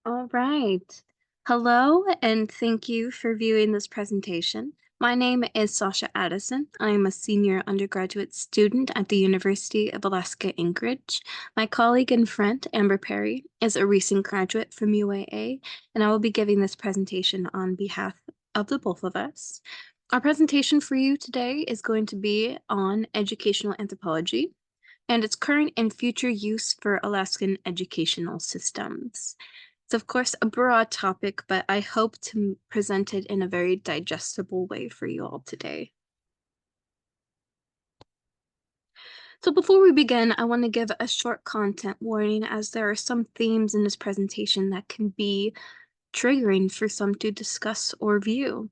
All right. Hello, and thank you for viewing this presentation. My name is Sasha Addison. I am a senior undergraduate student at the University of Alaska Anchorage. My colleague and friend, Amber Perry, is a recent graduate from UAA, and I will be giving this presentation on behalf of the both of us. Our presentation for you today is going to be on educational anthropology and its current and future use for Alaskan educational systems. It's, of course, a broad topic, but I hope to present it in a very digestible way for you all today. So before we begin, I want to give a short content warning as there are some themes in this presentation that can be triggering for some to discuss or view.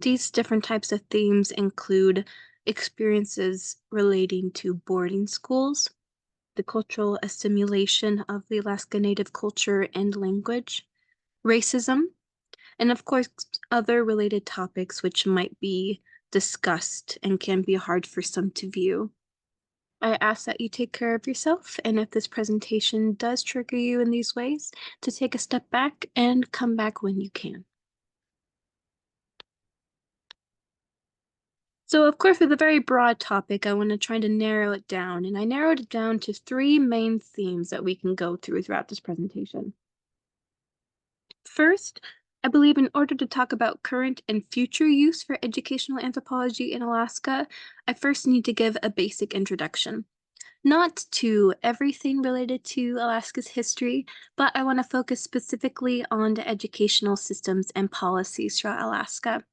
These different types of themes include experiences relating to boarding schools, the cultural assimilation of the Alaska Native culture and language, racism, and of course, other related topics which might be discussed and can be hard for some to view. I ask that you take care of yourself, and if this presentation does trigger you in these ways, to take a step back and come back when you can. So, of course, with a very broad topic, I want to try to narrow it down, and I narrowed it down to three main themes that we can go through throughout this presentation. First, I believe in order to talk about current and future use for educational anthropology in Alaska, I first need to give a basic introduction. Not to everything related to Alaska's history, but I want to focus specifically on the educational systems and policies throughout Alaska.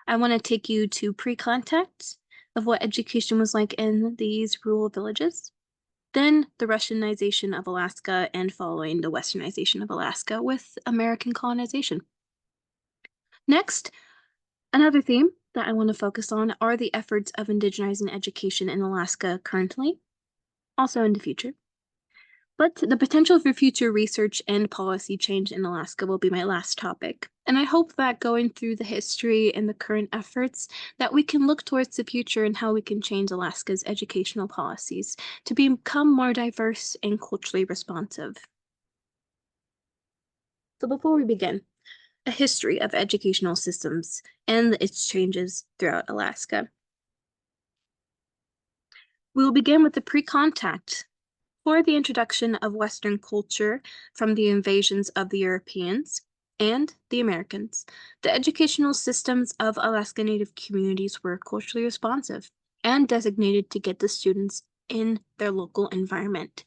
I want to take you to pre-contact of what education was like in these rural villages, then the Russianization of Alaska, and following the Westernization of Alaska with American colonization. Next, another theme that I want to focus on are the efforts of indigenizing education in Alaska currently, also in the future. But the potential for future research and policy change in Alaska will be my last topic. And I hope that going through the history and the current efforts, that we can look towards the future and how we can change Alaska's educational policies to become more diverse and culturally responsive. So before we begin, a history of educational systems and its changes throughout Alaska. We will begin with the pre-contact. For the introduction of Western culture from the invasions of the Europeans and the Americans, the educational systems of Alaska Native communities were culturally responsive and designated to get the students in their local environment.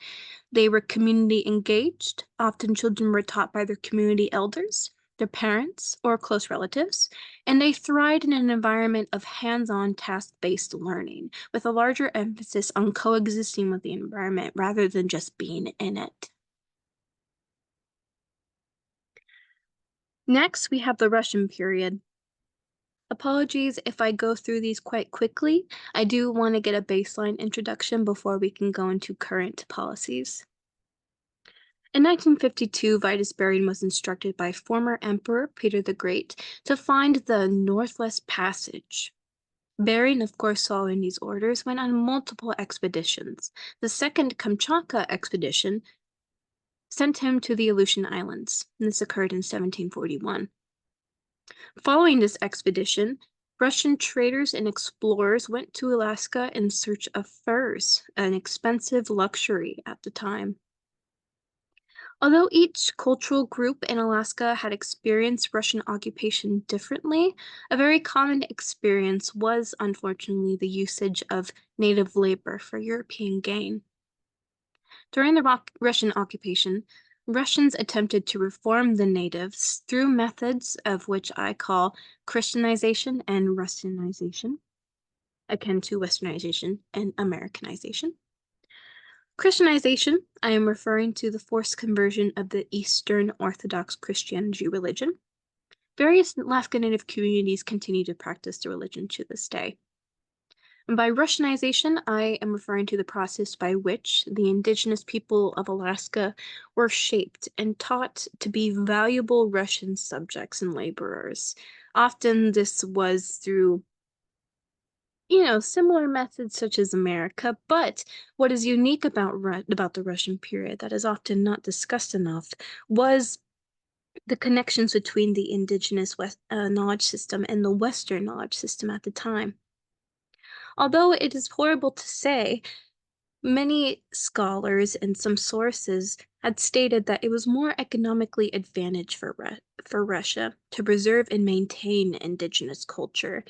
They were community engaged. Often children were taught by their community elders, their parents, or close relatives, and they thrived in an environment of hands-on task-based learning, with a larger emphasis on coexisting with the environment rather than just being in it. Next, we have the Russian period. Apologies if I go through these quite quickly. I do want to get a baseline introduction before we can go into current policies. In 1952, Vitus Bering was instructed by former Emperor Peter the Great to find the Northwest Passage. Bering, of course, following these orders, went on multiple expeditions. The second Kamchatka expedition sent him to the Aleutian Islands, and this occurred in 1741. Following this expedition, Russian traders and explorers went to Alaska in search of furs, an expensive luxury at the time. Although each cultural group in Alaska had experienced Russian occupation differently, a very common experience was, unfortunately, the usage of native labor for European gain. During the Russian occupation, Russians attempted to reform the natives through methods of which I call Christianization and Russianization, akin to Westernization and Americanization. Christianization, I am referring to the forced conversion of the Eastern Orthodox Christian Jew religion. Various Alaska Native communities continue to practice the religion to this day. And by Russianization, I am referring to the process by which the indigenous people of Alaska were shaped and taught to be valuable Russian subjects and laborers. Often this was through similar methods such as America, but what is unique about the Russian period that is often not discussed enough was the connections between the Indigenous knowledge system and the Western knowledge system at the time. Although it is horrible to say, many scholars and some sources had stated that it was more economically advantageous for Russia to preserve and maintain indigenous culture,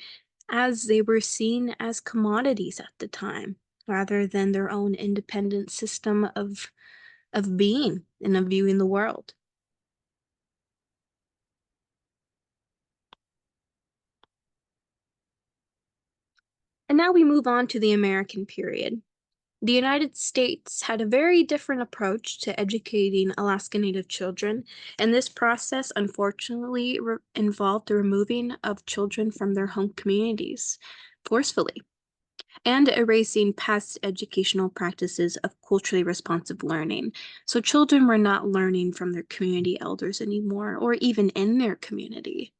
as they were seen as commodities at the time, rather than their own independent system of being and of viewing the world. And now we move on to the American period. The United States had a very different approach to educating Alaska Native children, and this process unfortunately involved the removing of children from their home communities forcefully and erasing past educational practices of culturally responsive learning. So children were not learning from their community elders anymore, or even in their community.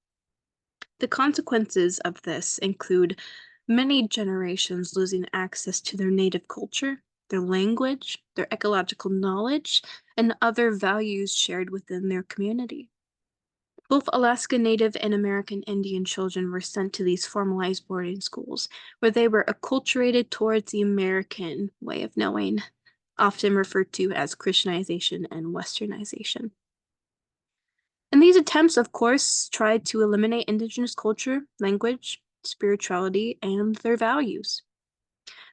The consequences of this include many generations losing access to their native culture, their language, their ecological knowledge, and other values shared within their community. Both Alaska Native and American Indian children were sent to these formalized boarding schools, where they were acculturated towards the American way of knowing, often referred to as Christianization and Westernization. And these attempts, of course, tried to eliminate Indigenous culture, language, spirituality, and their values.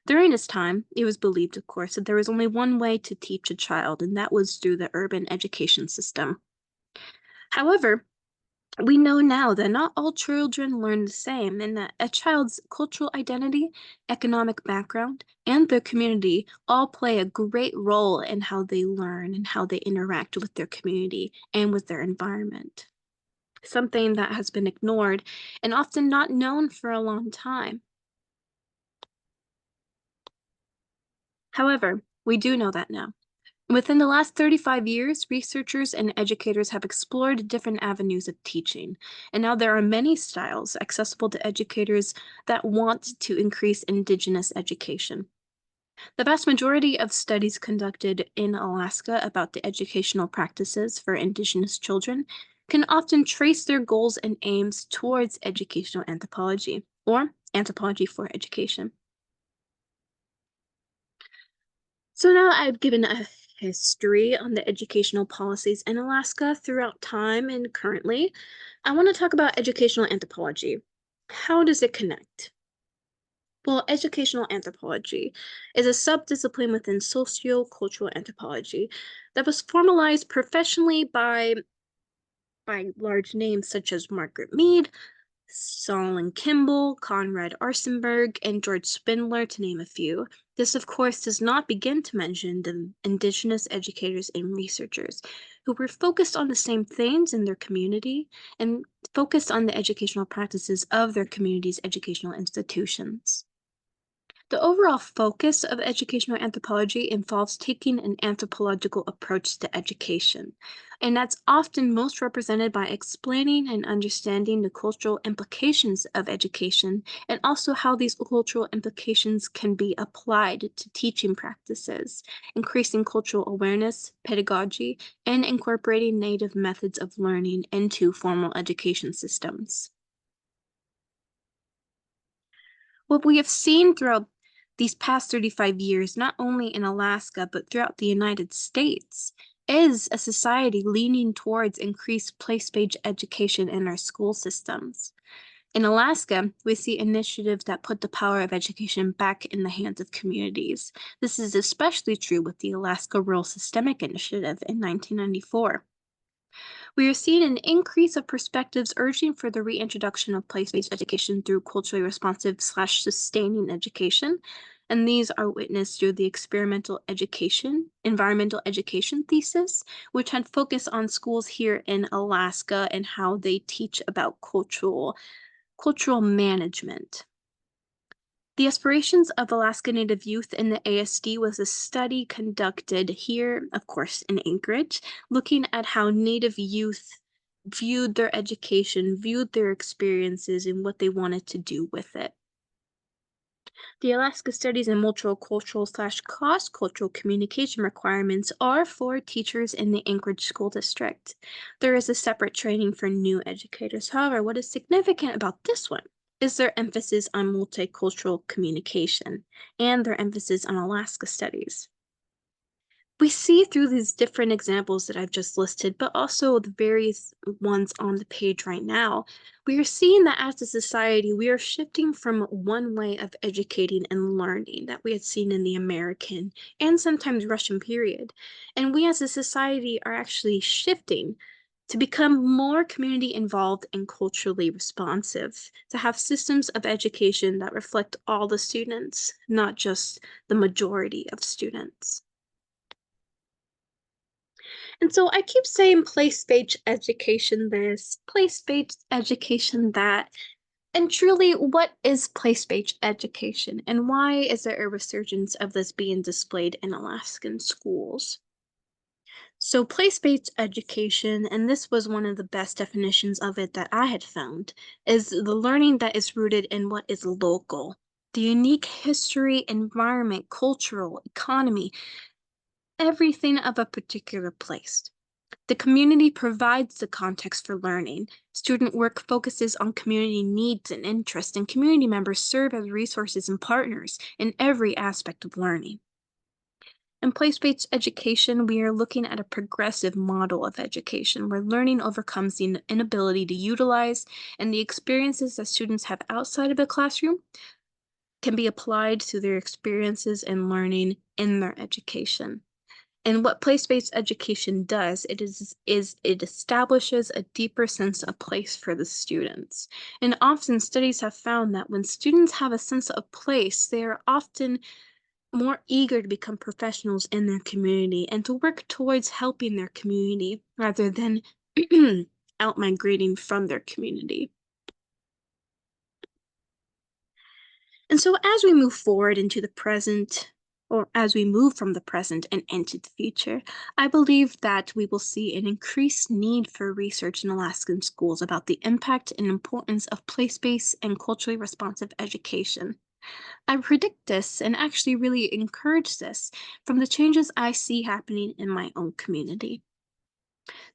During this time, it was believed, of course, that there was only one way to teach a child, and that was through the urban education system. However, we know now that not all children learn the same, and that a child's cultural identity, economic background, and their community all play a great role in how they learn and how they interact with their community and with their environment. Something that has been ignored and often not known for a long time. However, we do know that now. Within the last 35 years, researchers and educators have explored different avenues of teaching, and now there are many styles accessible to educators that want to increase Indigenous education. The vast majority of studies conducted in Alaska about the educational practices for Indigenous children can often trace their goals and aims towards educational anthropology, or anthropology for education. So now I've given a history on the educational policies in Alaska throughout time and currently. I want to talk about educational anthropology. How does it connect? Well, educational anthropology is a subdiscipline within socio-cultural anthropology that was formalized professionally by large names such as Margaret Mead, Solon Kimball, Conrad Arsenberg, and George Spindler, to name a few. This, of course, does not begin to mention the Indigenous educators and researchers who were focused on the same things in their community and focused on the educational practices of their community's educational institutions. The overall focus of educational anthropology involves taking an anthropological approach to education, and that's often most represented by explaining and understanding the cultural implications of education and also how these cultural implications can be applied to teaching practices, increasing cultural awareness, pedagogy, and incorporating native methods of learning into formal education systems. What we have seen throughout these past 35 years, not only in Alaska, but throughout the United States, is a society leaning towards increased place-based education in our school systems. In Alaska, we see initiatives that put the power of education back in the hands of communities. This is especially true with the Alaska Rural Systemic Initiative in 1994. We are seeing an increase of perspectives urging for the reintroduction of place-based education through culturally responsive/sustaining education, and these are witnessed through the experimental environmental education thesis, which had focused on schools here in Alaska and how they teach about cultural management. The aspirations of Alaska Native youth in the ASD was a study conducted here, of course, in Anchorage, looking at how Native youth viewed their education, viewed their experiences, and what they wanted to do with it. The Alaska Studies and Multicultural/cross-cultural communication requirements are for teachers in the Anchorage School District. There is a separate training for new educators. However, what is significant about this one is their emphasis on multicultural communication and their emphasis on Alaska studies. We see through these different examples that I've just listed, but also the various ones on the page right now, we are seeing that as a society, we are shifting from one way of educating and learning that we had seen in the American and sometimes Russian period. And we as a society are actually shifting to become more community involved and culturally responsive, to have systems of education that reflect all the students, not just the majority of students. And so I keep saying place-based education this, place-based education that. And truly, what is place-based education, and why is there a resurgence of this being displayed in Alaskan schools? So place-based education, and this was one of the best definitions of it that I had found, is the learning that is rooted in what is local, the unique history, environment, cultural, economy, everything of a particular place. The community provides the context for learning. Student work focuses on community needs and interests, and community members serve as resources and partners in every aspect of learning. In place-based education, we are looking at a progressive model of education where learning overcomes the inability to utilize, and the experiences that students have outside of the classroom can be applied to their experiences and learning in their education. And what place-based education does, is it establishes a deeper sense of place for the students. And often studies have found that when students have a sense of place, they are often more eager to become professionals in their community and to work towards helping their community rather than out-migrating from their community. And so as we move forward into the present, or as we move from the present and into the future, I believe that we will see an increased need for research in Alaskan schools about the impact and importance of place-based and culturally responsive education. I predict this and actually really encourage this from the changes I see happening in my own community.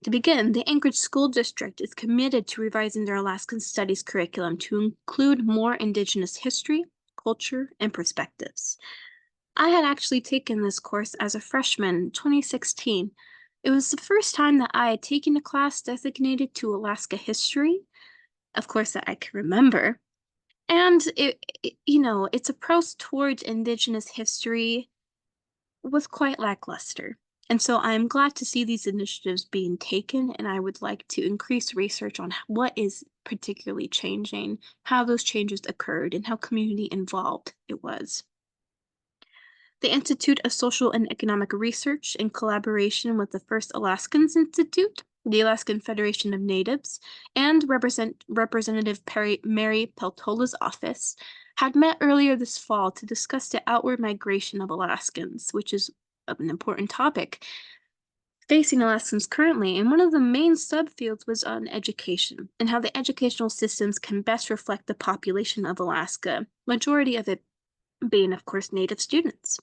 To begin, the Anchorage School District is committed to revising their Alaskan Studies curriculum to include more Indigenous history, culture, and perspectives. I had actually taken this course as a freshman in 2016. It was the first time that I had taken a class designated to Alaska history, of course, that I can remember. And its approach towards Indigenous history was quite lackluster. And so I'm glad to see these initiatives being taken, and I would like to increase research on what is particularly changing, how those changes occurred, and how community involved it was. The Institute of Social and Economic Research, in collaboration with the First Alaskans Institute, the Alaskan Federation of Natives, and Representative Mary Peltola's office, had met earlier this fall to discuss the outward migration of Alaskans, which is an important topic facing Alaskans currently, and one of the main subfields was on education and how the educational systems can best reflect the population of Alaska, majority of it being, of course, Native students.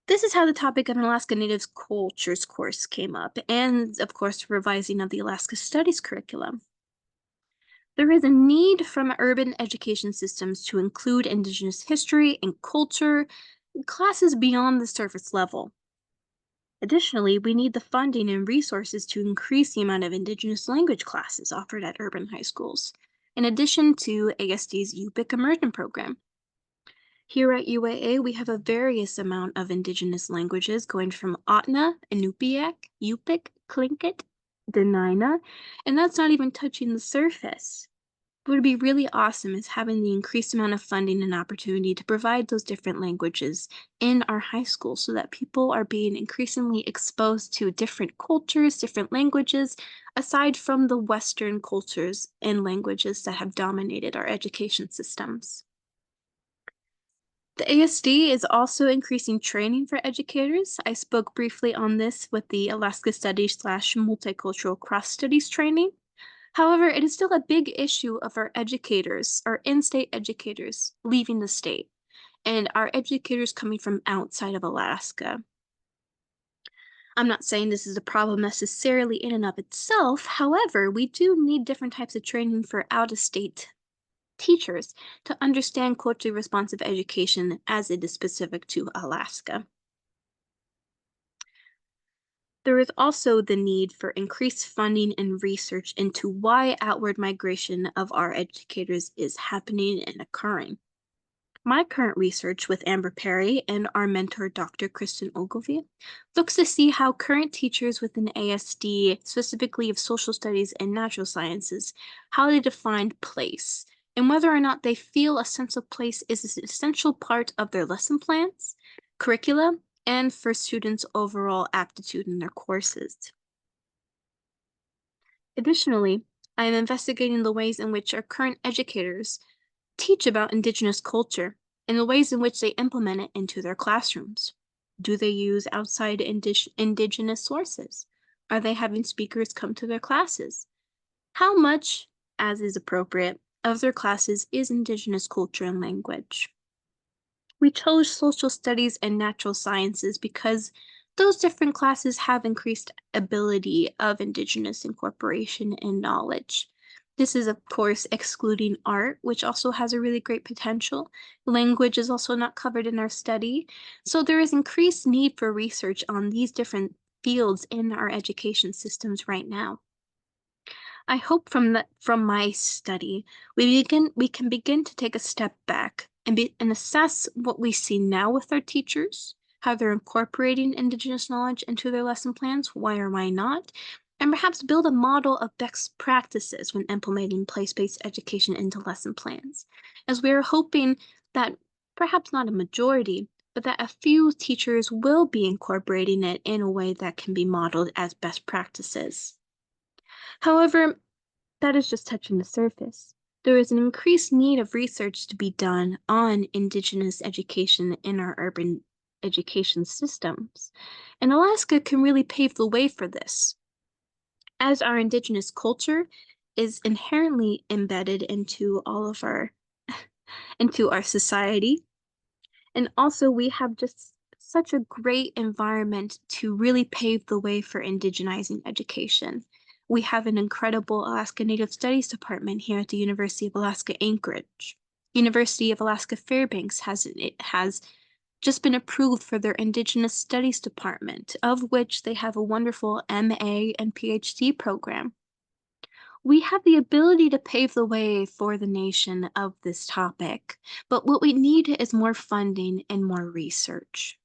This is how the topic of an Alaska Native Cultures course came up, and of course, revising of the Alaska Studies curriculum. There is a need from urban education systems to include Indigenous history and culture classes beyond the surface level. Additionally, we need the funding and resources to increase the amount of Indigenous language classes offered at urban high schools, in addition to ASD's Yupik Immersion program. Here at UAA, we have a various amount of Indigenous languages going from Otna, Inupiaq, Yupik, Tlingit, Dena'ina, and that's not even touching the surface. What would be really awesome is having the increased amount of funding and opportunity to provide those different languages in our high schools so that people are being increasingly exposed to different cultures, different languages, aside from the Western cultures and languages that have dominated our education systems. The ASD is also increasing training for educators. I spoke briefly on this with the Alaska Studies / Multicultural Cross Studies training. However, it is still a big issue of our educators, our in-state educators leaving the state, and our educators coming from outside of Alaska. I'm not saying this is a problem necessarily in and of itself. However, we do need different types of training for out-of-state teachers to understand culturally responsive education as it is specific to Alaska. There is also the need for increased funding and research into why outward migration of our educators is happening and occurring. My current research with Amber Perry and our mentor, Dr. Kristen Ogilvie, looks to see how current teachers within ASD, specifically of social studies and natural sciences, how they define place, and whether or not they feel a sense of place is an essential part of their lesson plans, curricula, and for students' overall aptitude in their courses. Additionally, I am investigating the ways in which our current educators teach about Indigenous culture and the ways in which they implement it into their classrooms. Do they use outside Indigenous sources? Are they having speakers come to their classes? How much, as is appropriate, of their classes is Indigenous culture and language? We chose social studies and natural sciences because those different classes have increased ability of Indigenous incorporation and knowledge. This is, of course, excluding art, which also has a really great potential. Language is also not covered in our study. So there is increased need for research on these different fields in our education systems right now. I hope from my study, we can begin to take a step back and assess what we see now with our teachers, how they're incorporating Indigenous knowledge into their lesson plans, why or why not, and perhaps build a model of best practices when implementing place-based education into lesson plans, as we are hoping that perhaps not a majority, but that a few teachers will be incorporating it in a way that can be modeled as best practices. However, that is just touching the surface. There is an increased need of research to be done on Indigenous education in our urban education systems, and Alaska can really pave the way for this. As our Indigenous culture is inherently embedded into all of our into our society, and also we have just such a great environment to really pave the way for indigenizing education. We have an incredible Alaska Native Studies department here at the University of Alaska Anchorage. University of Alaska Fairbanks has just been approved for their Indigenous Studies department, of which they have a wonderful MA and PhD program. We have the ability to pave the way for the nation of this topic, but what we need is more funding and more research.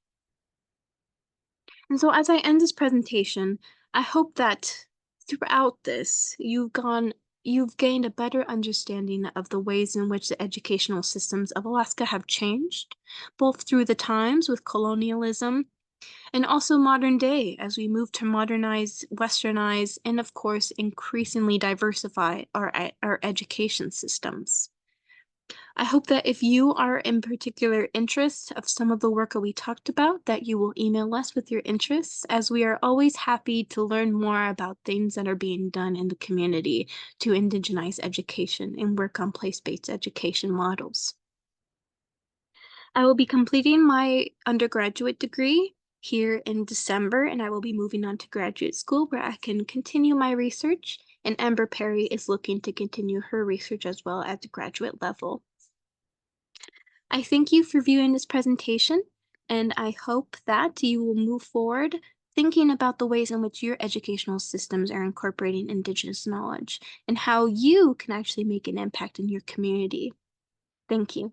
And so as I end this presentation, I hope that throughout this, you've gained a better understanding of the ways in which the educational systems of Alaska have changed, both through the times with colonialism and also modern day as we move to modernize, westernize, and of course, increasingly diversify our education systems. I hope that if you are in particular interest of some of the work that we talked about, that you will email us with your interests, as we are always happy to learn more about things that are being done in the community to indigenize education and work on place-based education models. I will be completing my undergraduate degree here in December, and I will be moving on to graduate school where I can continue my research, and Amber Perry is looking to continue her research as well at the graduate level. I thank you for viewing this presentation, and I hope that you will move forward thinking about the ways in which your educational systems are incorporating Indigenous knowledge and how you can actually make an impact in your community. Thank you.